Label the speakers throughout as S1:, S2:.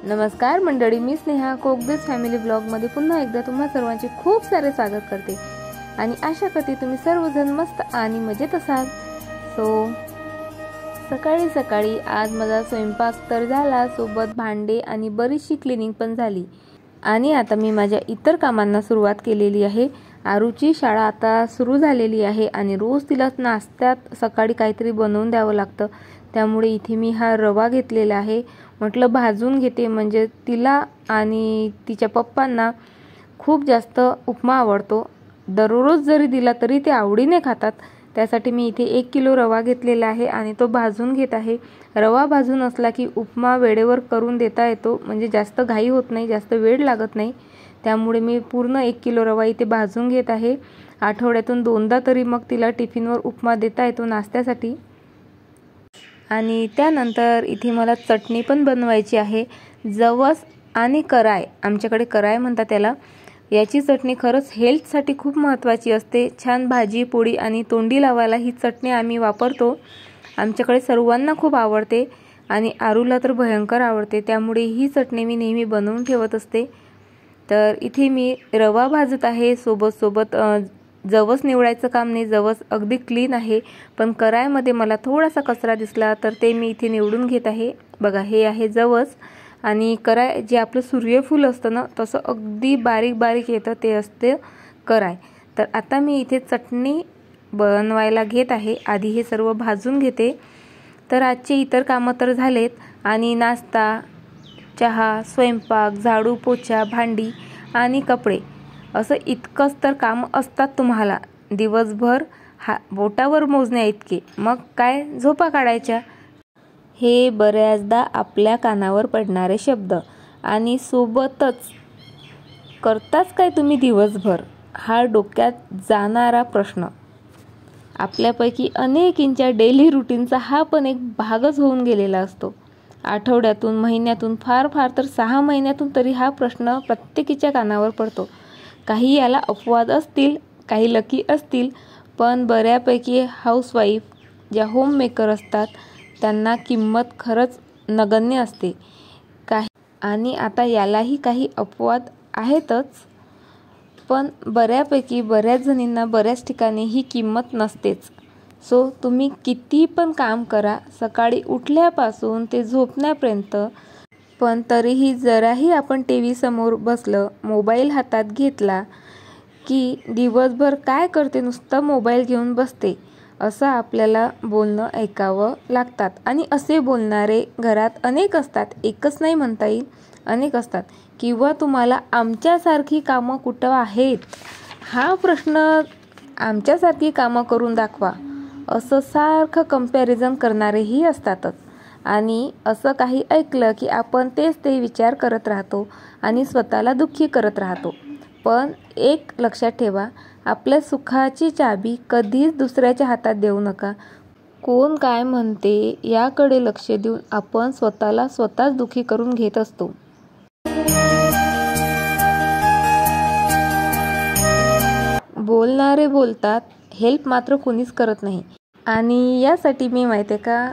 S1: नमस्कार मंडळी, मी स्नेहा कोकदेस फॅमिली ब्लॉगमध्ये पुन्हा एकदा तुम्हा सर्वांचे खूप सारे स्वागत करते आणि आशा करते तुम्ही सर्वजण मस्त आणि मजेत असाल। सकाळी सकाळी आज माझा स्वयंपाक तर झाला, सोबत भांडे आणि बरीचशी क्लिनिंग पण झाली आणि आता मी माझ्या इतर कामांना सुरुवात केलेली आहे। आरूची शाळा आता सुरू झालेली आहे आणि रोज तिला नाश्त्यात सकाळी काहीतरी बनवून द्यावं लागतं, त्यामुळे इथे मी हा रवा घेतलेला आहे। म्हटलं भाजून घेते, म्हणजे तिला आणि तिच्या पप्पांना खूप जास्त उपमा आवडतो। दररोज जरी दिला तरी ते आवडीने खातात, त्यासाठी मी इथे 1 किलो रवा घेतलेला आहे आणि तो भाजून घेत आहे। रवा भाजून असला की उपमा वेळेवर करून देता येतो, म्हणजे जास्त घाई होत नाही, जास्त वेळ लागत नाही, त्यामुळे मी पूर्ण 1 किलो रवा इथे भाजून घेत आहे। आठवड्यातून 2दा तरी मग तिला टिफिनवर उपमा देता येतो नाश्त्यासाठी। आणि त्यानंतर इथे मला चटणी पण बनवायची आहे। जवस आणि कराय, आमच्याकडे कराय म्हणतात त्याला। याची चटणी खरंच हेल्थसाठी खूप महत्त्वाची असते। छान भाजी पोळी आणि तोंडी लावायला ही चटणी आम्ही वापरतो। आमच्याकडे सर्वांना खूप आवडते आणि आरूला तर भयंकर आवडते, त्यामुळे ही चटणी मी नेहमी बनवून ठेवत असते। तर इथे मी रवा भाजत आहे, सोबत जवस निवडायचं काम नाही, जवस अगदी क्लीन आहे, पण करायमध्ये मला थोडासा कचरा दिसला तर ते मी इथे निवडून घेत आहे। बघा, हे आहे जवस आणि कराय जे आपलं सूर्यफूल असतं ना, तसं अगदी बारीक बारीक येतं ते असते कराय। तर आता मी इथे चटणी बनवायला घेत आहे। आधी हे सर्व भाजून घेते। तर आजचे इतर कामं तर झालेत आणि नाश्ता, चहा, स्वयंपाक, झाडू पोछा, भांडी आणि कपडे असं इतकंच तर काम असतात तुम्हाला दिवसभर, बोटावर मोजण्या इतके। मग काय झोपा काढायच्या। हे बऱ्याचदा आपल्या कानावर पडणारे शब्द आणि सोबतच करताच काय तुम्ही दिवसभर, हा डोक्यात जाणारा प्रश्न। आपल्यापैकी अनेकींच्या डेली रुटीनचा हा पण एक भागच होऊन गेलेला असतो। आठवड्यातून, महिन्यातून, फार तर 6 महिन्यातून तरी हा प्रश्न प्रत्येकीच्या कानावर पडतो। काही याला अपवाद असतील, काही लकी असतील, पण बऱ्यापैकी हाऊसवाईफ ज्या होममेकर असतात त्यांना किंमत खरंच नगण्य असते। आणि आता यालाही काही अपवाद आहेतच, पण बऱ्यापैकी बऱ्याच जणींना बऱ्याच ठिकाणी ही किंमत नसतेच। तुम्ही किती पण काम करा, सकाळी उठल्यापासून ते झोपण्यापर्यंत, पण तरीही जराही आपण टीव्ही समोर बसलं, मोबाईल हातात घेतला की दिवसभर काय करते, नुसता मोबाईल घेऊन बसते, असं आपल्याला बोलणं ऐकावं लागतात। आणि असे बोलणारे घरात अनेक असतात, एकच नाही म्हणता येईल, अनेक असतात। किंवा तुम्हाला आमच्यासारखी कामं कुठं आहेत, हा प्रश्न, आमच्यासारखी कामं करून दाखवा, असं सारखं कंपॅरिझन करणारेही असतातच। आणि असं काही ऐकलं की आपण ते विचार करत राहतो आणि स्वतःला दुःखी करत राहतो। पण एक लक्षात ठेवा, आपल्या सुखाची चाबी कधीच दुसऱ्याच्या हातात देऊ नका। कोण काय म्हणते याकडे लक्ष देऊन आपण स्वतःला स्वतःच दुःखी करून घेत असतो। बोलणारे बोलतात, हेल्प मात्र कोणीच करत नाही। आणि यासाठी मी माहिती आहे का,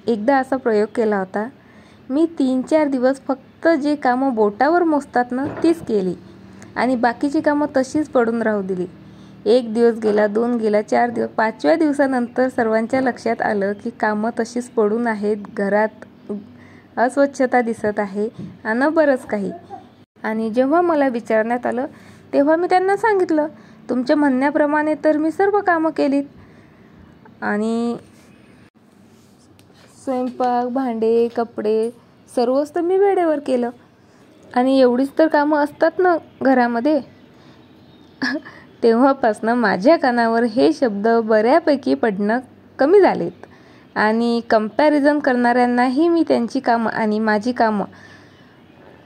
S1: एकदा असा प्रयोग केला होता। मी 3-4 दिवस फक्त जे कामं बोटावर मोजतात ना तीच केली आणि बाकीची कामं तशीच पडून राहू दिली। 1 दिवस गेला, 2 गेला, 4 दिवस, 5व्या दिवसानंतर सर्वांच्या लक्षात आलं की कामं तशीच पडून आहेत, घरात अस्वच्छता दिसत आहे आणि बरंच काही। आणि जेव्हा मला विचारण्यात आलं तेव्हा मी त्यांना सांगितलं, तुमच्या म्हणण्याप्रमाणे तर मी सर्व कामं केलीत आणि स्वयंपाक, भांडे, कपडे सर्वच तर मी वेळेवर केलं आणि एवढीच तर कामं असतात ना घरामध्ये। तेव्हापासून माझ्या कानावर हे शब्द बऱ्यापैकी पडणं कमी झालेत आणि कंपॅरिझन करणाऱ्यांनाही मी त्यांची कामं आणि माझी कामं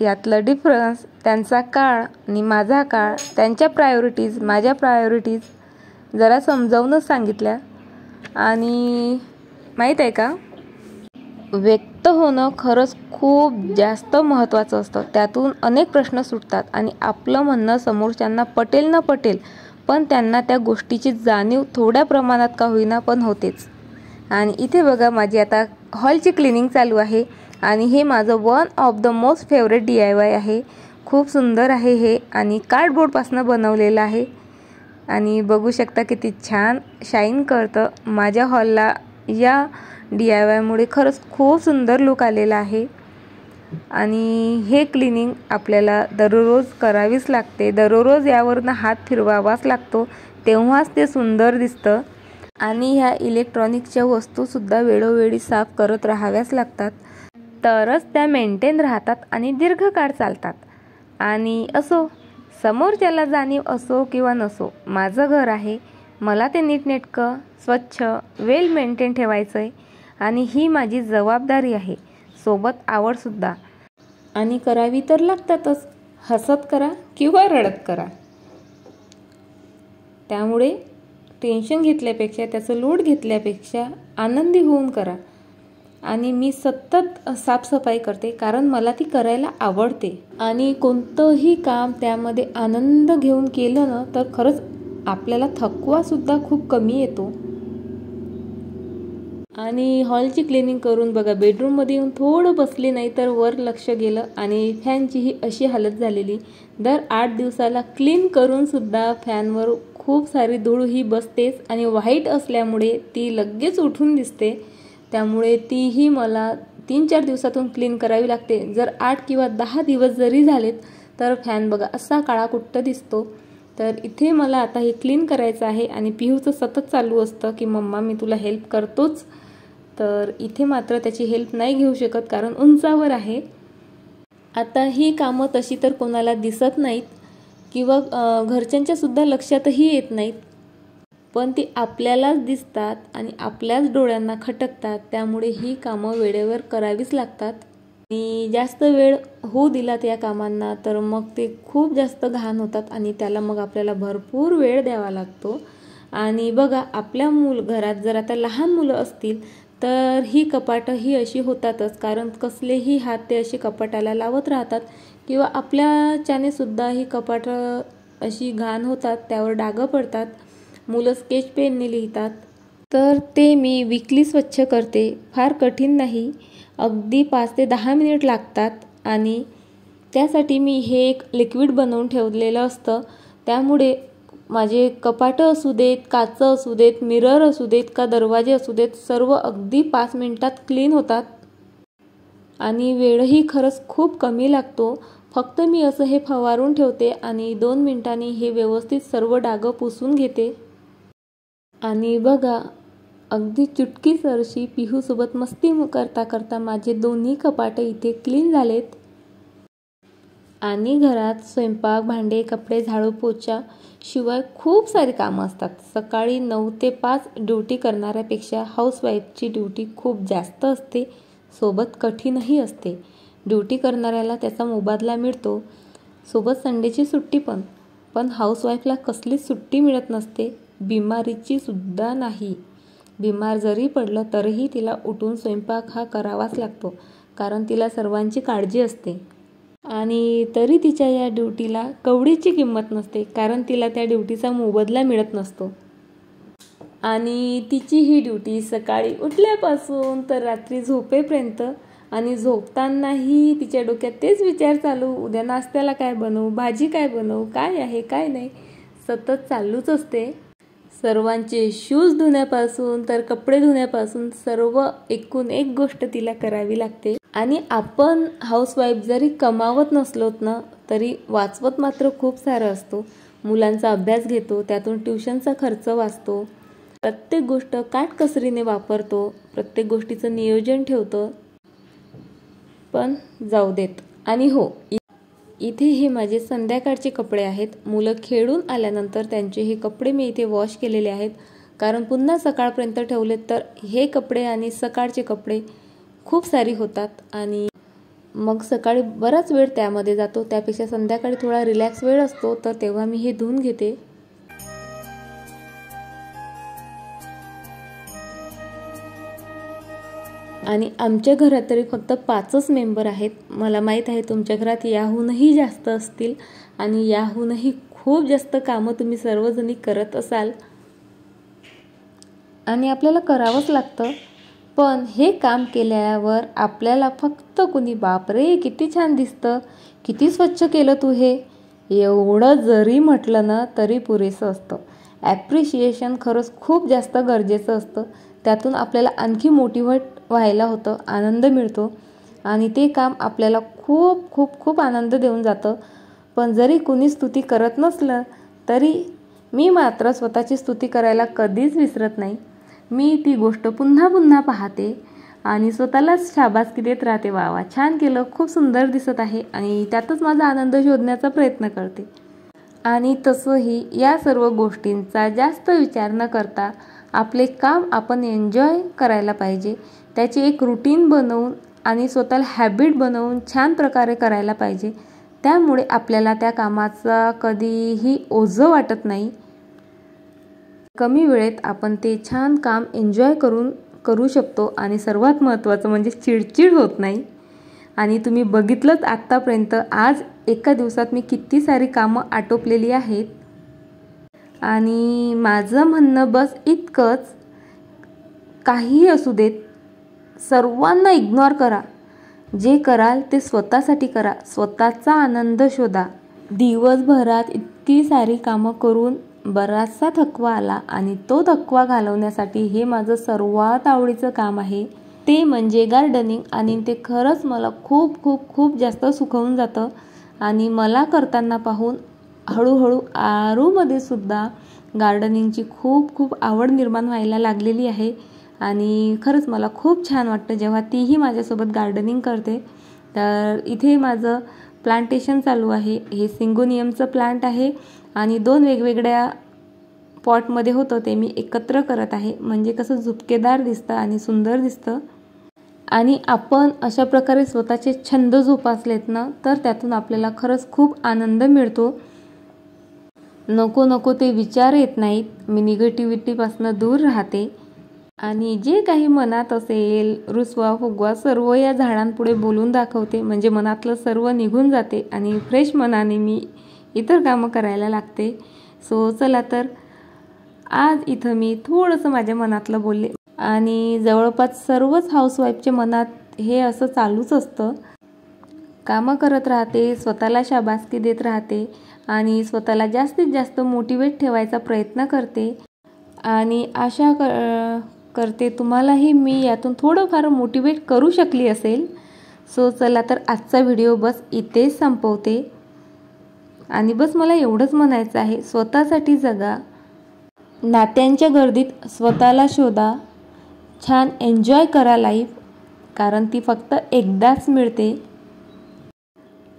S1: यातलं डिफरन्स, त्यांचा काळ आणि माझा काळ, त्यांच्या प्रायोरिटीज, माझ्या प्रायोरिटीज जरा समजावूनच सांगितल्या। आणि माहीत आहे का, व्यक्त होणं खरंच खूप जास्त महत्त्वाचं असतं। त्यातून अनेक प्रश्न सुटतात आणि आपलं म्हणणं समोरच्यांना पटेल न पटेल, पण त्यांना त्या गोष्टीची जाणीव थोड्या प्रमाणात का होईना पण होतेच। आणि इथे बघा, माझी आता हॉलची क्लिनिंग चालू आहे आणि हे माझं one of the most favourite DIY आहे. खूप सुंदर आहे हे आणि कार्डबोर्डपासून बनवलेलं आहे. आणि बघू शकता किती छान शाईन करतं. माझ्या हॉलला या DIYमुळे खरंच खूप सुंदर लुक आलेला आहे. आणि हे क्लिनिंग आपल्याला दररोज करावीच लागते. दररोज यावरनं हात फिरवावाच लागतो, तेव्हाच ते सुंदर दिसतं. आणि ह्या इलेक्ट्रॉनिकच्या वस्तूसुद्धा वेळोवेळी साफ करत राहाव्याच लागतात, तरच त्या मेंटेन राहतात आणि दीर्घकाळ चालतात. आणि असो, समोरच्याला जाणीव असो किंवा नसो, माझं घर आहे, मला ते नीटनेटकं, स्वच्छ, वेल मेंटेन ठेवायचं आहे. आणि ही माझी जबाबदारी आहे, सोबत आवडसुद्धा. आणि करावी तर लागतातच, हसत करा किंवा रडत करा. त्यामुळे टेन्शन घेतल्यापेक्षा, त्याचं लोड घेतल्यापेक्षा आनंदी होऊन करा. आणि मी सतत साफसफाई करते, कारण मला ती करायला आवडते. आणि कोणतंही काम त्यामध्ये आनंद घेऊन केलं ना, तर खरंच आपल्याला थकवासुद्धा खूप कमी येतो. आणि हॉलची क्लिनिंग करून बघा, बेडरूममध्ये येऊन थोडं बसली नाही तर वर लक्ष गेलं आणि फॅनची ही अशी हालत झालेली. दर 8 दिवसाला क्लीन करूनसुद्धा फॅनवर खूप सारी धूळ ही बसतेच आणि व्हाईट असल्यामुळे ती लगेच उठून दिसते. त्यामुळे तीही मला 3-4 दिवसातून क्लीन करावी लागते. जर 8 किंवा 10 दिवस जरी झालेत तर फॅन बघा असा काळाकुट्ट दिसतो. तर इथे मला आता हे क्लीन करायचं आहे. आणि पिहूचं सतत चालू असतं की मम्मा मी तुला हेल्प करतोच. तर इथे मात्र त्याची हेल्प नाही घेऊ शकत, कारण उंचावर आहे. आता ही कामं तशी तर कोणाला दिसत नाहीत किंवा घरच्यांच्या सुद्धा लक्षातही येत नाहीत, पण ती आपल्यालाच दिसतात आणि आपल्याच डोळ्यांना खटकतात. त्यामुळे ही कामं वेळेवर करावीच लागतात. आणि जास्त वेळ होऊ दिलात या कामांना तर मग ते खूप जास्त घाण होतात आणि त्याला मग आपल्याला भरपूर वेळ द्यावा लागतो. आणि बघा, आपल्या घरात जर आता लहान मुलं असतील तर ही कपाटं ही अशी होतातच, कारण कसलेही हात ते अशी कपाटाला लावत राहतात किंवा आपल्याच्याने सुद्धा ही कपाटं अशी घाण होतात, त्यावर डागं पडतात. मुलं स्केच पेनने लिहितात, तर ते मी वीकली स्वच्छ करते. फार कठीण नाही, अगदी 5 ते 10 मिनिट लागतात. आणि त्यासाठी मी हे एक लिक्विड बनवून ठेवलेलं असतं. त्यामुळे माझे कपाटं असू देत, काचं असू देत, मिरर असू देत का दरवाजे असू देत, सर्व अगदी 5 मिनिटात क्लीन होतात. आणि वेळही खरंच खूप कमी लागतो. फक्त मी असं हे फवारून ठेवते आणि 2 मिनिटांनी हे व्यवस्थित सर्व डागं पुसून घेते. आणि बघा, अगदी चुटकीसरशी पिहूसोबत मस्ती करता करता माझे दोन्ही कपाटं इथे क्लीन झालेत. आणि घरात स्वयंपाक, भांडे, कपडे, झाडू, पोछा शिवाय खूप सारी कामं असतात. सकाळी 9 ते 5 ड्युटी करणाऱ्यापेक्षा हाऊसवाईफची ड्युटी खूप जास्त असते, सोबत कठीणही असते. ड्युटी करणाऱ्याला त्याचा मोबदला मिळतो, सोबत संडेची सुट्टी पण. पण हाऊसवाईफला कसलीच सुट्टी मिळत नसते, बिमारीची सुद्धा नाही. बिमार जरी पडलं तरीही तिला उठून स्वयंपाक हा करावाच लागतो, कारण तिला सर्वांची काळजी असते. आणि तरी तिच्या या ड्युटीला कवडीची किंमत नसते, कारण तिला त्या ड्युटीचा मोबदला मिळत नसतो. आणि तिची ही ड्युटी सकाळी उठल्यापासून तर रात्री झोपेपर्यंत. आणि झोपतानाही तिच्या डोक्यात तेच विचार चालू, उद्या नाश्त्याला काय बनवू, भाजी काय बनवू, काय आहे काय नाही, सतत चालूच असते. सर्वांचे शूज धुण्यापासून तर कपडे धुण्यापासून सर्व एकूण एक गोष्ट तिला करावी लागते. आणि आपण हाऊसवाईफ जरी कमावत नसलोत ना, तरी वाचवत मात्र खूप सारं असतो. मुलांचा अभ्यास घेतो, त्यातून ट्युशनचा खर्च वाचतो, प्रत्येक गोष्ट काटकसरीने वापरतो, प्रत्येक गोष्टीचं नियोजन ठेवतो. पण जाऊ देत. आणि हो, इथे हे माझे संध्याकाळचे कपडे आहेत. मुलं खेळून आल्यानंतर त्यांचे हे कपडे मी इथे वॉश केलेले आहेत, कारण पुन्हा सकाळपर्यंत ठेवलेत तर हे कपडे आणि सकाळचे कपडे खूप सारी होतात. आणि मग सकाळी बराच वेळ त्यामध्ये जातो, त्यापेक्षा संध्याकाळी थोडा रिलॅक्स वेळ असतो, तर तेव्हा मी हे धुवून घेते. आणि आमच्या घरात तरी फक्त 5च मेंबर आहेत. मला माहीत आहे तुमच्या घरात याहूनही जास्त असतील आणि याहूनही खूप जास्त कामं तुम्ही सर्वजणी करत असाल. आणि आपल्याला करावंच लागतं, पण हे काम केल्यावर आपल्याला फक्त कुणी बापरे किती छान दिसतं, किती स्वच्छ केलं तू हे, एवढं जरी म्हटलं ना तरी पुरेसं असतं. ॲप्रिशिएशन खरंच खूप जास्त गरजेचं असतं. त्यातून आपल्याला आणखी मोटिवेट व्हायला होतं, आनंद मिळतो आणि ते काम आपल्याला खूप खूप खूप आनंद देऊन जातं. पण जरी कुणी स्तुती करत नसलं तरी मी मात्र स्वतःची स्तुती करायला कधीच विसरत नाही. मी ती गोष्ट पुन्हा पुन्हा पाहते आणि स्वतःलाच शाबासकी देत राहते, वा वा छान केलं, खूप सुंदर दिसत आहे, आणि त्यातच माझा आनंद शोधण्याचा प्रयत्न करते. आणि तसंही या सर्व गोष्टींचा जास्त विचार न करता आपले काम आपण एन्जॉय करायला पाहिजे. त्याची एक रुटीन बनवून आणि स्वतःला हॅबिट बनवून छान प्रकारे करायला पाहिजे. त्यामुळे आपल्याला त्या कामाचा कधीही ओझं वाटत नाही. कमी वेळेत आपण ते छान काम एन्जॉय करू शकतो आणि सर्वात महत्त्वाचं म्हणजे चिडचिड होत नाही. आणि तुम्ही बघितलंच आत्तापर्यंत आज एका दिवसात मी किती सारी कामं आटोपलेली आहेत. आणि माझं म्हणणं बस इतकंच, काहीही असू देत, सर्वांना इग्नोर करा. जे कराल ते स्वतःसाठी करा, स्वतःचा आनंद शोधा. दिवसभरात इतकी सारी कामं करून बराचसा थकवा आला आणि तो थकवा घालवण्यासाठी हे माझं सर्वात आवडीचं काम आहे, ते म्हणजे गार्डनिंग. आणि ते खरंच मला खूप खूप खूप जास्त सुखवून जातं. आणि मला करताना पाहून हळूहळू आरूमध्ये सुद्धा गार्डनिंगची खूप खूप आवड निर्माण व्हायला लागलेली आहे. आणि खरंच मला खूप छान वाटतं जेव्हा तीही माझ्यासोबत गार्डनिंग करते. तर इथे माझं प्लांटेशन चालू आहे. हे सिंगोनियमचं प्लांट आहे आणि 2 वेगवेगळ्या पॉटमध्ये होतं ते मी एकत्र करत आहे. म्हणजे कसं झुपकेदार दिसतं आणि सुंदर दिसतं. आणि आपण अशा प्रकारे स्वतःचे छंद जोपासलेत ना तर त्यातून आपल्याला खरंच खूप आनंद मिळतो. नको ते विचार येत नाहीत. मी निगेटिव्हिटीपासून दूर राहते आणि जे काही मनात असेल, रुसवा फुगवा सर्व या झाडांपुढे बोलून दाखवते. म्हणजे मनातलं सर्व निघून जाते आणि फ्रेश मनाने मी इतर कामं करायला लागते. सो चला तर आज इथं मी थोडंसं माझ्या मनातलं बोलले. आणि जवळपास सर्वच हाऊसवाईफच्या मनात हे असं चालूच असतं. कामं करत राहते, स्वतःला शाबासकी देत राहते आणि स्वतःला जास्तीत जास्त मोटिवेट ठेवायचा प्रयत्न करते. आणि आशा करते तुम्हालाही मी यातून थोडंफार मोटिवेट करू शकली असेल. सो चला तर आजचा व्हिडिओ बस इथेच संपवते. आणि बस मला एवढंच म्हणायचं आहे, स्वतःसाठी जगा, नात्यांच्या गर्दीत स्वतःला शोधा, छान एन्जॉय करा लाईफ, कारण ती फक्त एकदाच मिळते.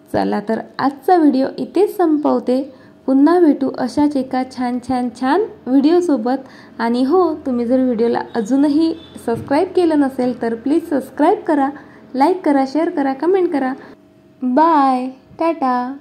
S1: चला तर आजचा व्हिडिओ इथेच संपवते. पुन्हा भेटू अशाच एका छान व्हिडिओसोबत. आणि हो, तुम्ही जर व्हिडिओला अजूनही सबस्क्राईब केलं नसेल तर प्लीज सबस्क्राईब करा, लाईक करा, शेअर करा, कमेंट करा. बाय, टाटा.